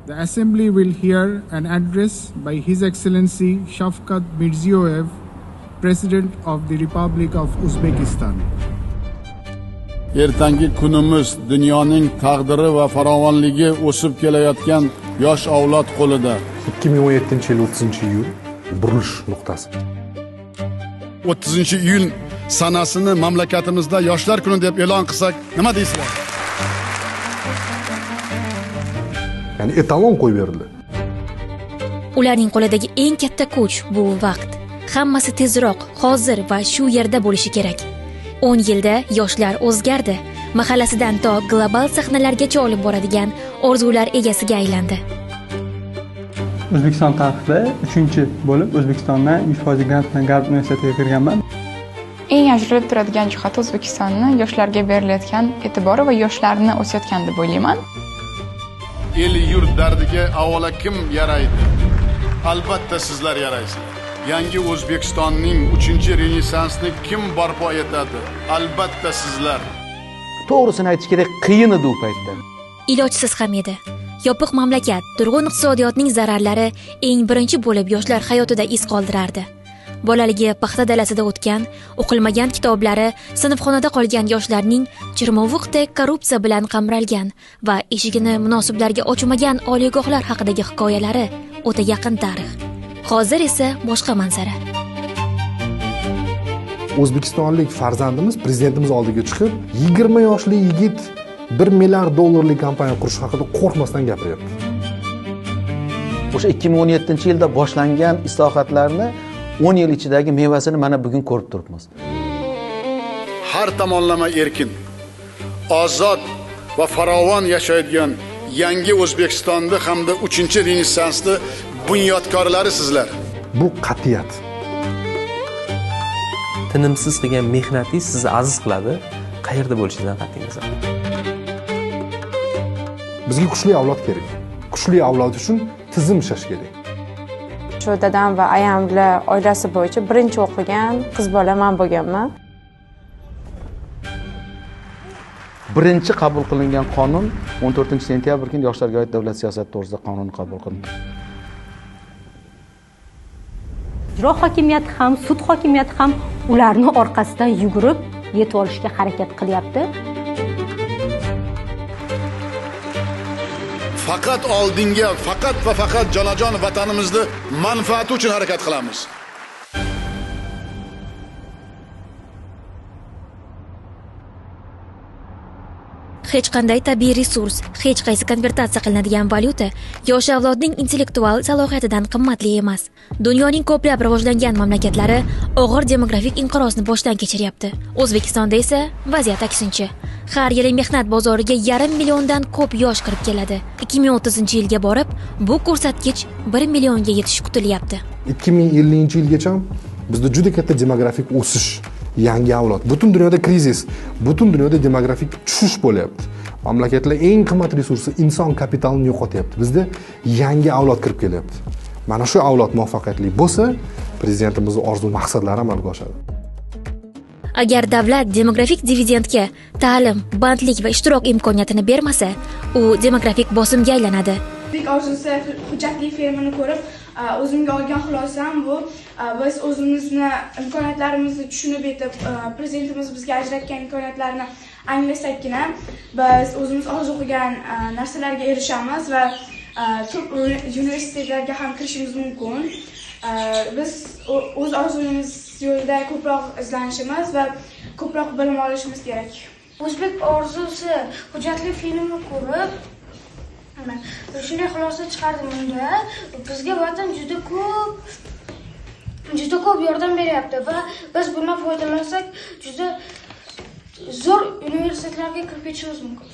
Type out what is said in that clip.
The Assembly will hear an address by His Excellency Shavkat Mirziyoyev, President of the Republic of Uzbekistan. Ertangi kunimiz dunyoning taqdiri va farovonligi o'sib kelayotgan yosh avlod qo'lida. 2017-yil 30-iyul burilish nuqtasi. 30-iyul sanasini mamlakatimizda yoshlar kuni deb e'lon qilsak, nima deysizlar? Ya'ni etalon qo'yib berildi. Ularning qo'lidagi eng katta kuch bu vaqt. Hammasi tezroq, hozir va shu yerda bo'lishi kerak. 10 yilda yoshlar o'zgardi. Mahallasidan to global sahnalargacha olib boradigan orzular egasiga aylandi. O'zbekiston tarixida 3-chi bo'lib O'zbekistondan 100% grant bilan Garb universitetiga kirganman. Eng ajralib turadigan jihati O'zbekistonni yoshlarga berilayotgan e'tibori va yoshlarni o'sayotgan deb o'ylayman. El yurt dardiga avvalo kim yaraydi? Albatta sizlar yaraysizlar. Yangi O'zbekistonning 3-renessansini kim barpo etadi? Albatta sizlar. To'g'risini aytish kerak, qiyin edi u paytda. Ilojsiz ham edi. Yopiq mamlakat, turg'un iqtisodiyotning zararlari eng birinchi bo'lib yoshlar hayotida iz qoldirardi. Bolaligi paxta dalasida o'tgan, o'qilmagan kitoblari, sinfxonada qolgan yoshlarning chirmovuqdek korrupsiya bilan qamralgan va eshigini munosiblarga ochmagan oliygohlar haqidagi hikoyalari o'ta yaqin tarix. Hozir esa boshqa manzara. O'zbekistonlik farzandimiz prezidentimiz oldiga chiqib, 20 yoshli yigit $1 milliard kompaniya qurish haqida qo'rqmasdan gapiryapti. O'sha 2017-yilda boshlangan islohotlarni 10 yil ichidagi mevasini mana bugun ko'rib turibmiz. Har tomonlama erkin, ozod va farovon yashaydigan yangi O'zbekistonni hamda 3-renessansni bunyodkorlari sizlar. Bu qat'iyat. Tinimsiz qilgan mehnatingiz sizni aziz qiladi, qayerda bo'lishingizdan qat'iy nazar. Bizga kuchli avlod kerak. Kuchli avlod uchun tizim ishlash kerak. Shu dadam va ayam bilan oilasi bo'yicha birinchi o'qigan qiz bola men bo'lganman. Birinchi qabul qilingan qonun 14-sentyabr kuni yoshlarga oid davlat siyosati to'g'risida qonun qabul qilindi. Ijro hokimiyati ham, sud hokimiyati ham ularni orqasidan yugurib yetib olishga harakat qilyapti. Faqat oldinga, faqat va faqat jonajon vatanimizni manfaati uchun harakat qilamiz. Hech qanday tabiiy resurs, hech qaysi konvertatsiya qilinadigan valyuta yosh avlodning intellektual salohiyatidan qimmatli emas. Dunyoning ko'plab rivojlangan mamlakatlari og'ir demografik inqirozni boshdan kechiryapti. O'zbekistonda esa vaziyat aksincha. Har yili mehnat bozoriga 500 milliondan ko'p yosh kirib keladi. 2030-yilga borib, bu ko'rsatkich 1 millionga yetishi kutilyapti. 2050-yilgacha bizda juda katta demografik o'sish, yangi avlod. Butun dunyoda krizis, butun dunyoda demografik tushish bo'lyapti. Mamlakatlar eng qimmat resursi inson kapitalini yo'qotyapti. Bizda yangi avlod kirib kelyapti. Mana shu avlod muvaffaqiyatli bo'lsa, prezidentimizning orzu maqsadlari amalga oshadi. Agar davlat demografik dividendga ta'lim, bandlik va ishtirok imkoniyatini bermasa, u demografik bosimga aylanadi. Orzusi hujjatli filmini ko'rib, o'zimga olgan xulosam bu, biz o'zimizni imkoniyatlarimizni tushunib yetib, prezidentimiz bizga ajratgan imkoniyatlarni anglasakkina, biz o'zimiz orzu qilgan narsalarga erishamiz va ko'p universitetlarga ham kirishimiz mumkin. Biz o'z orzuyimiz yo'lida ko'proq izlanishimiz va ko'proq bilim olishimiz kerak. O'zbek orzusi hujjatli filmni ko'rib, shunday xulosa chiqardim unda. Bizga vatan juda ko'p yordam beryapti va biz bundan foydalansak juda zo'r universitetlarga kirib ketishimiz mumkin.